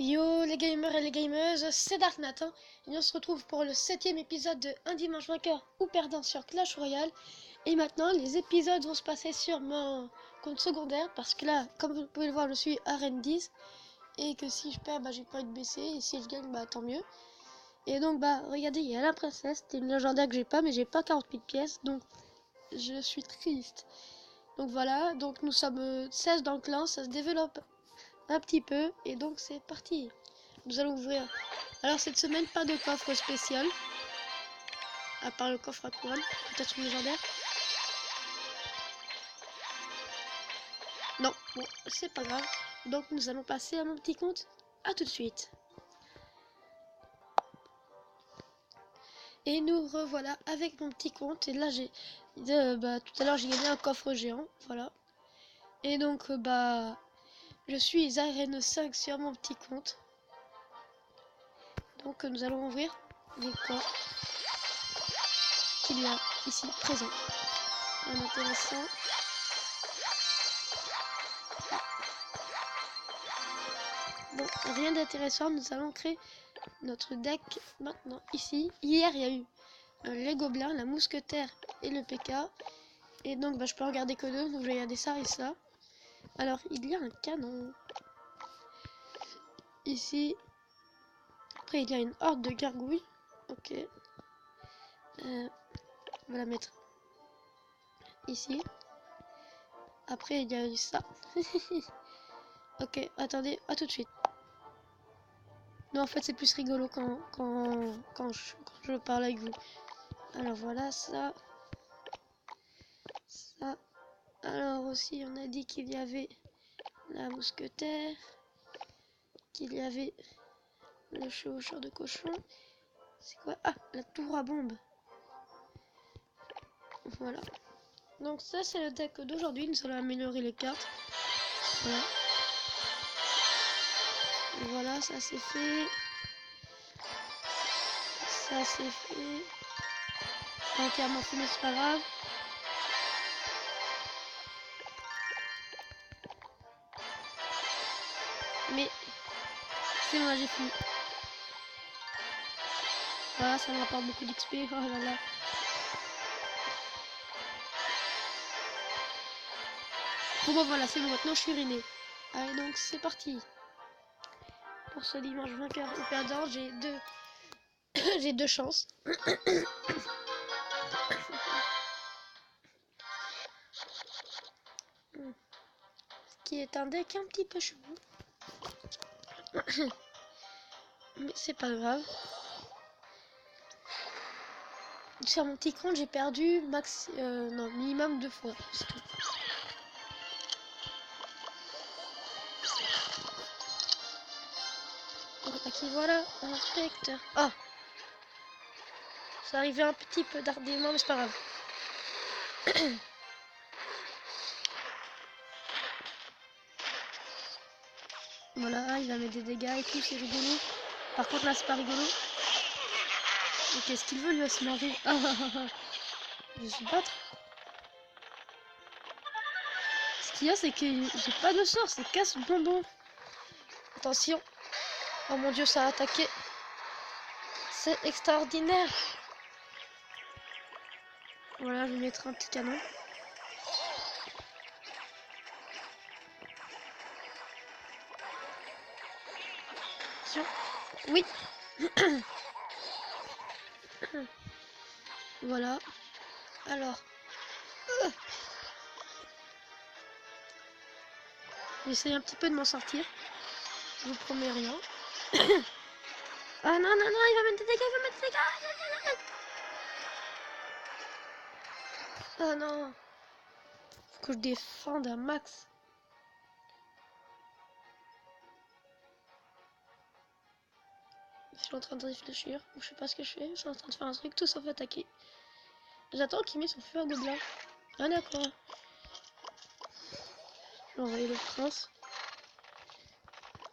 Yo les gamers et les gameuses, c'est Dark Nathan et on se retrouve pour le 7e épisode de Un dimanche vainqueur ou perdant sur Clash Royale. Et maintenant les épisodes vont se passer sur mon compte secondaire parce que là, comme vous pouvez le voir, je suis arène 10 et que si je perds, j'ai pas de baisser et si je gagne, tant mieux. Et donc regardez, il y a la princesse, c'est une légendaire que j'ai pas, mais j'ai pas 40 000 pièces, donc je suis triste. Donc voilà, donc nous sommes 16 dans le clan, ça se développe un petit peu et donc c'est parti. Nous allons ouvrir. Alors cette semaine, pas de coffre spécial à part le coffre à couronne, peut-être une légendaire. Non, bon, c'est pas grave. Donc nous allons passer à mon petit compte. À tout de suite. Et nous revoilà avec mon petit compte. Et là j'ai tout à l'heure j'ai gagné un coffre géant, voilà. Et donc je suis arène 5 sur mon petit compte. Donc nous allons ouvrir les coffres qu'il y a ici présent. Un intéressant. Bon, rien d'intéressant, nous allons créer notre deck maintenant ici. Hier il y a eu les gobelins, la mousquetaire et le PK. Et donc je peux en regarder que deux, donc je vais regarder ça et ça. Alors il y a un canon. Ici. Après il y a une horde de gargouilles. Ok. On va la mettre ici. Après il y a eu ça. Ok, attendez, à tout de suite. Non, en fait c'est plus rigolo quand je parle avec vous. Alors voilà ça. Ça. Alors aussi on a dit qu'il y avait la mousquetaire. Qu'il y avait le chevaucheur de cochon. C'est quoi? Ah, la tour à bombe. Voilà. Donc ça c'est le deck d'aujourd'hui. Nous allons améliorer les cartes. Voilà. Et voilà, ça c'est fait. Ça c'est fait. Entièrement fini, c'est pas grave. Mais c'est moi, j'ai fini. Voilà, ça me rapporte beaucoup d'XP. Oh là là. Bon voilà, c'est bon, maintenant je suis ruiné. Allez, donc c'est parti. Pour ce dimanche vainqueur ou perdant, j'ai deux j'ai deux chances. Ce qui est un deck un petit peu chelou. Mais c'est pas grave. Sur mon petit compte, j'ai perdu minimum 2 fois. C'est tout. Ok, voilà, un inspecteur. Ah, ça arrivait un petit peu tardivement, mais c'est pas grave. Voilà, il va mettre des dégâts et tout, c'est rigolo. Par contre là c'est pas rigolo. Mais qu'est-ce qu'il veut, lui, à se marrer? Ah ah ah ah. Je vais se battre. Ce qu'il y a, c'est que j'ai pas de sort, c'est casse bonbon. Attention. Oh mon dieu, ça a attaqué. C'est extraordinaire. Voilà, je vais mettre un petit canon. Attention. Oui. Voilà. Alors. J'essaie un petit peu de m'en sortir. Je vous promets rien. Ah non, non, non, il va mettre des dégâts, il va mettre des dégâts. Ah non. Faut que je défende un max. Je suis en train de réfléchir. Je sais pas ce que je fais. Je suis en train de faire un truc tout sauf attaquer. J'attends qu'il met son feu à gobelin. Ah d'accord. Je vais envoyer le prince.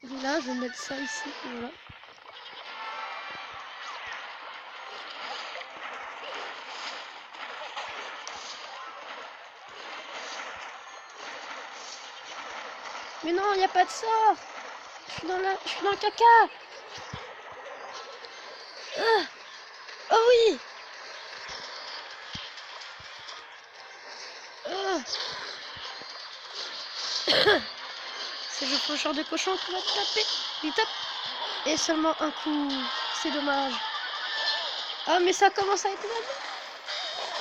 Et là, je vais mettre ça ici. Voilà. Mais non, il n'y a pas de sort. Je suis dans le caca. Ah. Oh oui. Ah. C'est le faucheur de cochon qui va te taper. Il tape. Et seulement un coup. C'est dommage. Ah mais ça commence à être la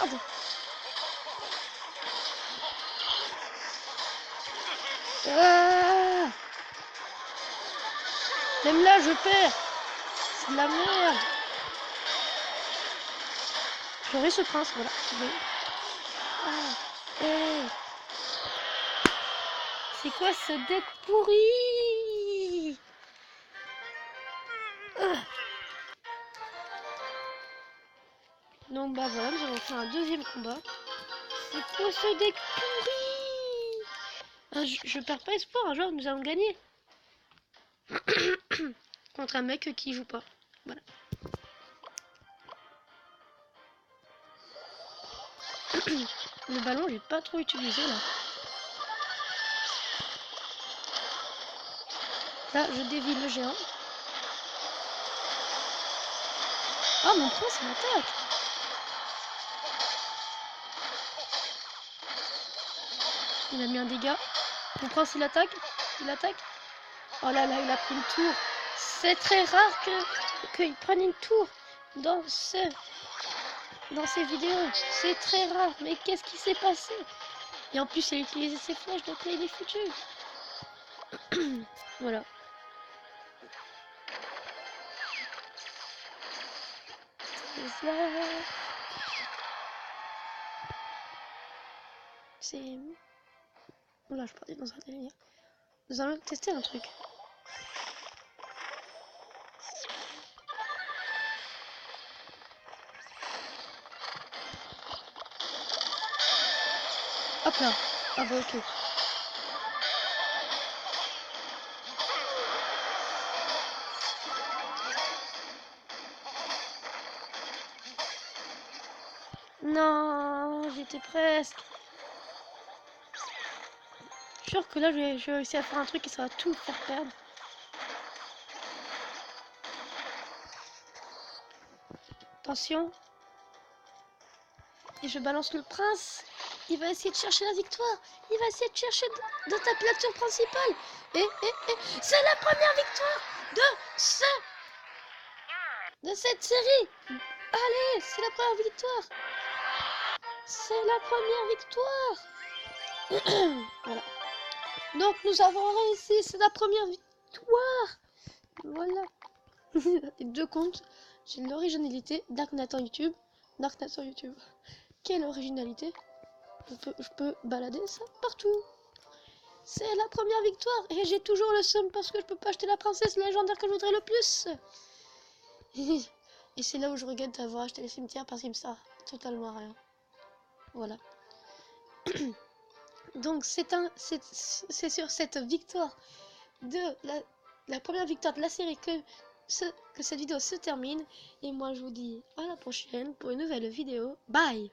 merde. Ah. Même là je perds. C'est de la merde. J'aurai ce prince, voilà. Ah. Hey. C'est quoi ce deck pourri? Ah. Donc bah voilà, nous allons faire un deuxième combat. C'est quoi ce deck pourri? Ah, je perds pas espoir, un jour nous allons gagner. Contre un mec qui joue pas. Voilà. Le ballon, j'ai pas trop utilisé là. Là, je dévie le géant. Oh, mon prince, il m'attaque. Il a mis un dégât. Mon prince, il attaque. Il attaque. Oh là là, il a pris une tour. C'est très rare qu'il prenne une tour dans ces vidéos. C'est très rare. Mais qu'est-ce qui s'est passé? Et en plus, il a utilisé ses flèches, donc là, il est foutu. Voilà. C'est... Oula, je partais dans un délire. Nous allons tester un truc. Hop là. Ah bah ok. Non, j'étais presque. Je suis sûr que là, je vais réussir à faire un truc qui sera tout faire perdre. Attention. Et je balance le prince. Il va essayer de chercher la victoire. Il va essayer de chercher de taper la tour principale. Et c'est la première victoire de cette série. Allez, c'est la première victoire. C'est la première victoire. Voilà. Donc nous avons réussi, c'est la première victoire. Voilà. Et deux comptes. J'ai l'originalité. Dark Nathan YouTube. Dark Nathan YouTube. Quelle originalité. Je peux balader ça partout. C'est la première victoire. Et j'ai toujours le seum parce que je peux pas acheter la princesse légendaire que je voudrais le plus. Et c'est là où je regrette d'avoir acheté le cimetière parce qu'il me sert totalement à rien. Voilà. Donc c'est sur cette victoire de la première victoire de la série que cette vidéo se termine. Et moi je vous dis à la prochaine pour une nouvelle vidéo. Bye!